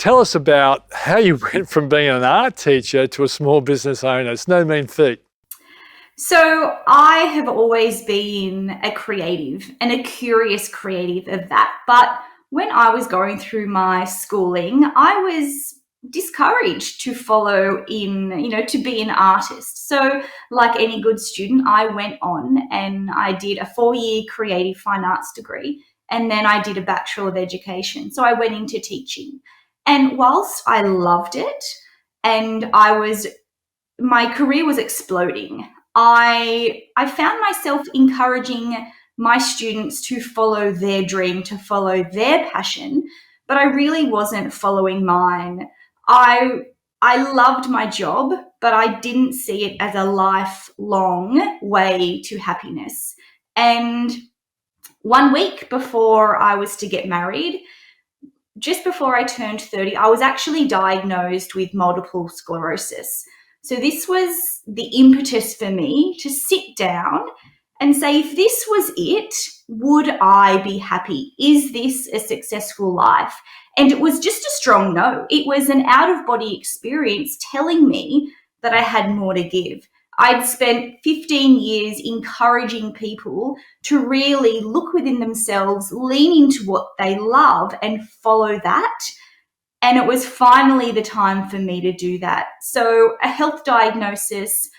tell us about how you went from being an art teacher to a small business owner. It's no mean feat. So I have always been a creative and a curious creative of that. But when I was going through my schooling, I was discouraged to follow in, to be an artist. So like any good student, I went on and I did a 4-year creative fine arts degree. And then I did a Bachelor of Education. So I went into teaching. And whilst I loved it and my career was exploding, I found myself encouraging my students to follow their dream, to follow their passion, but I really wasn't following mine. I loved my job, but I didn't see it as a lifelong way to happiness. And 1 week before I was to get married, just before I turned 30, I was actually diagnosed with multiple sclerosis. So this was the impetus for me to sit down and say, if this was it, would I be happy? Is this a successful life? And it was just a strong no. It was an out-of-body experience telling me that I had more to give. I'd spent 15 years encouraging people to really look within themselves, lean into what they love and follow that. And it was finally the time for me to do that. So a health diagnosis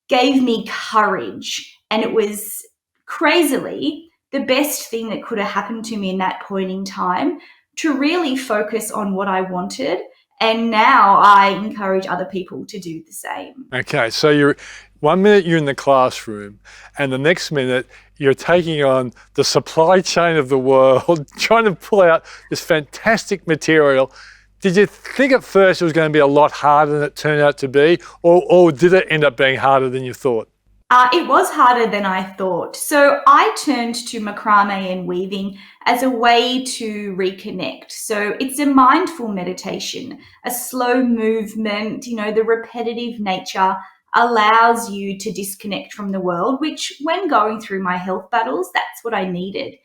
gave me courage, and it was crazily the best thing that could have happened to me in that point in time to really focus on what I wanted. And now I encourage other people to do the same. Okay, so you're 1 minute you're in the classroom, and the next minute you're taking on the supply chain of the world, trying to pull out this fantastic material. Did you think at first it was going to be a lot harder than it turned out to be, or did it end up being harder than you thought? It was harder than I thought. So I turned to macrame and weaving as a way to reconnect. So it's a mindful meditation, a slow movement, the repetitive nature allows you to disconnect from the world, which when going through my health battles, that's what I needed.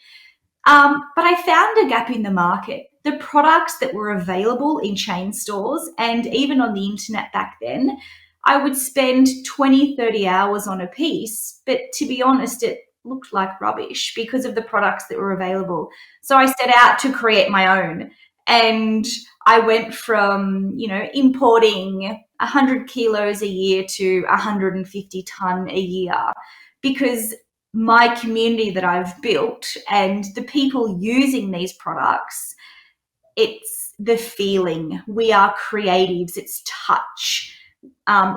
But I found a gap in the market. The products that were available in chain stores and even on the internet back then, I would spend 20, 30 hours on a piece, but to be honest, it looked like rubbish because of the products that were available. So I set out to create my own, and I went from, importing 100 kilos a year to 150 ton a year, because my community that I've built and the people using these products, it's the feeling. We are creatives, it's touch.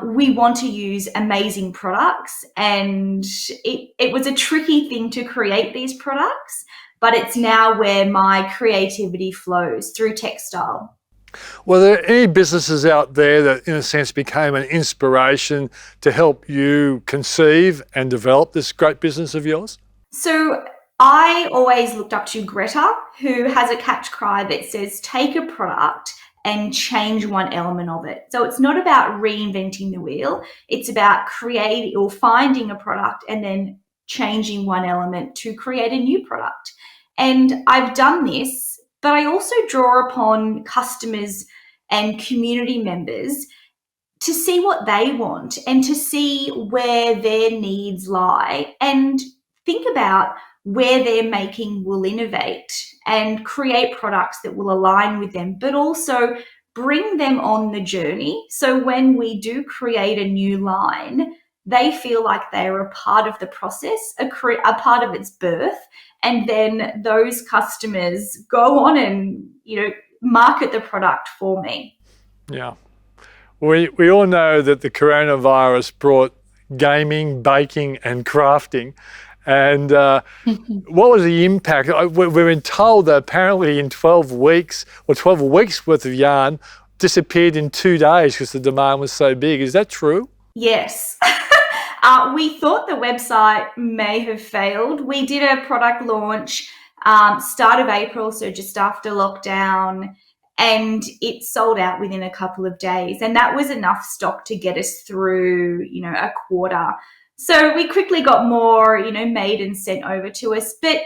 We want to use amazing products, and it was a tricky thing to create these products, but it's now where my creativity flows through textile. Were there any businesses out there that, in a sense, became an inspiration to help you conceive and develop this great business of yours? So I always looked up to Greta, who has a catch cry that says, take a product and change one element of it. So it's not about reinventing the wheel. It's about creating or finding a product and then changing one element to create a new product. And I've done this, but I also draw upon customers and community members to see what they want and to see where their needs lie and think about where they're making will innovate and create products that will align with them, but also bring them on the journey. So when we do create a new line, they feel like they're a part of the process, a part of its birth, and then those customers go on and, market the product for me. Yeah. We all know that the coronavirus brought gaming, baking and crafting. And what was the impact? We've been told that apparently in 12 weeks worth of yarn disappeared in 2 days because the demand was so big. Is that true? Yes. We thought the website may have failed. We did a product launch start of April, so just after lockdown, and it sold out within a couple of days. And that was enough stock to get us through, a quarter. So we quickly got more, made and sent over to us. But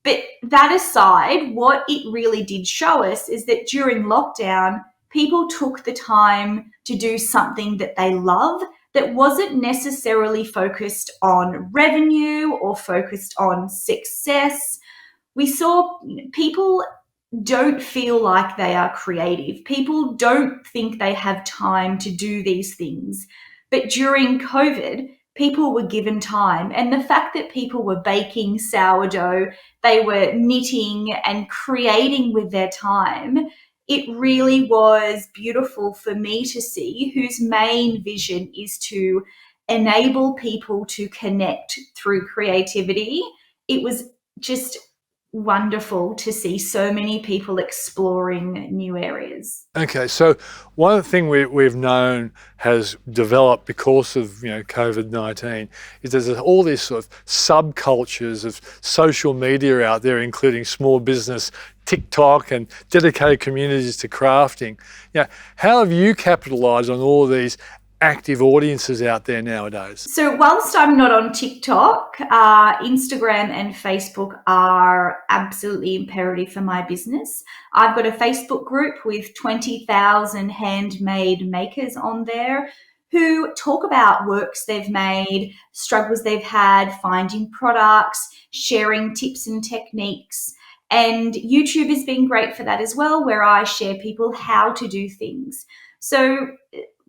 But that aside, what it really did show us is that during lockdown, people took the time to do something that they love that wasn't necessarily focused on revenue or focused on success. We saw people don't feel like they are creative. People don't think they have time to do these things. But during COVID, people were given time. And the fact that people were baking sourdough, they were knitting and creating with their time, it really was beautiful for me to see, whose main vision is to enable people to connect through creativity. It was just wonderful to see so many people exploring new areas. Okay, so one thing we've known has developed because of COVID-19 is there's all these sort of subcultures of social media out there, including small business, TikTok, and dedicated communities to crafting. How have you capitalised on all of these active audiences out there nowadays? So whilst I'm not on TikTok, Instagram and Facebook are absolutely imperative for my business. I've got a Facebook group with 20,000 handmade makers on there who talk about works they've made, struggles they've had, finding products, sharing tips and techniques. And YouTube has been great for that as well, where I share people how to do things. So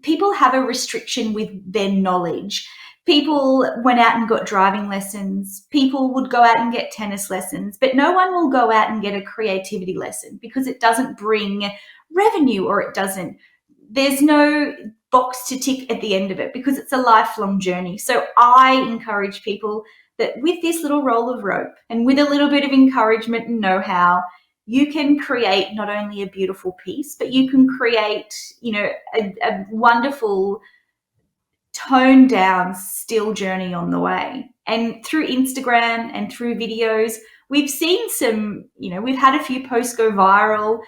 people have a restriction with their knowledge. People went out and got driving lessons. People would go out and get tennis lessons, but no one will go out and get a creativity lesson because it doesn't bring revenue, or there's no box to tick at the end of it because it's a lifelong journey. So I encourage people that with this little roll of rope and with a little bit of encouragement and know-how, you can create not only a beautiful piece, but you can create, a wonderful toned down still journey on the way. And through Instagram and through videos, we've seen we've had a few posts go viral,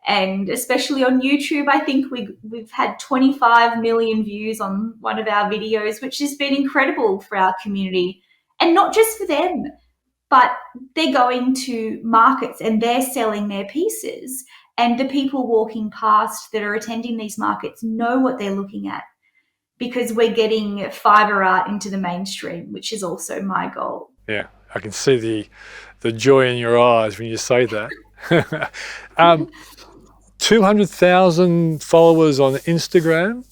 and especially on YouTube, I think we've had 25 million views on one of our videos, which has been incredible for our community. And not just for them, but they're going to markets and they're selling their pieces, and the people walking past that are attending these markets know what they're looking at, because we're getting fiber art into the mainstream, which is also my goal. Yeah, I can see the joy in your eyes when you say that. 200,000 followers on Instagram.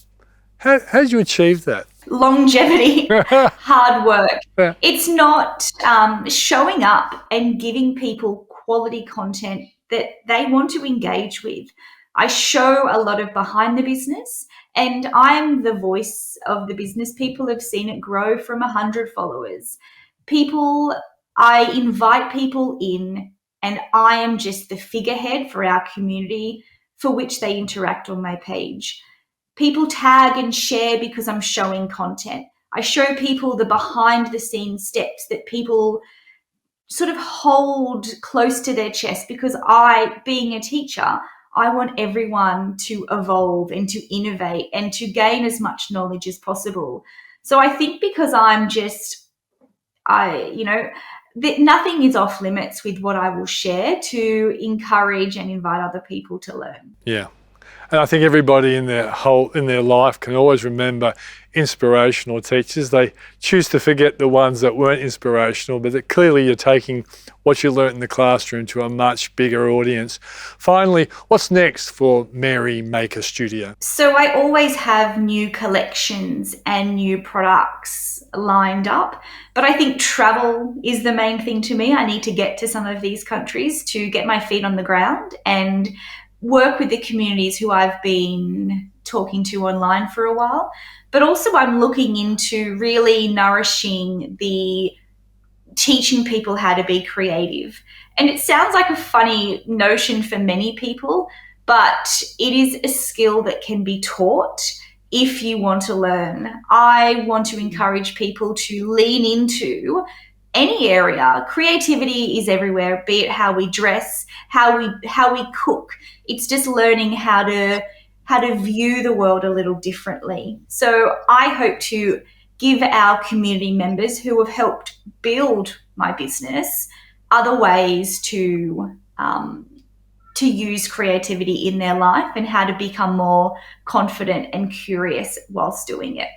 How did you achieve that? Longevity, hard work. Yeah. It's not showing up and giving people quality content that they want to engage with. I show a lot of behind the business, and I'm the voice of the business. People have seen it grow from 100 followers. I invite people in, and I am just the figurehead for our community for which they interact on my page. People tag and share because I'm showing content. I show people the behind the scenes steps that people sort of hold close to their chest, because being a teacher, I want everyone to evolve and to innovate and to gain as much knowledge as possible. So I think because that nothing is off limits with what I will share to encourage and invite other people to learn. Yeah. And I think everybody in their life can always remember inspirational teachers. They choose to forget the ones that weren't inspirational, but that clearly you're taking what you learnt in the classroom to a much bigger audience. Finally, what's next for Mary Maker Studio? So I always have new collections and new products lined up, but I think travel is the main thing to me. I need to get to some of these countries to get my feet on the ground and work with the communities who I've been talking to online for a while. But also I'm looking into really nourishing teaching people how to be creative. And it sounds like a funny notion for many people, but it is a skill that can be taught if you want to learn. I want to encourage people to lean into any area. Creativity is everywhere, be it how we dress, how we cook. It's just learning how to view the world a little differently. So I hope to give our community members who have helped build my business other ways to use creativity in their life and how to become more confident and curious whilst doing it.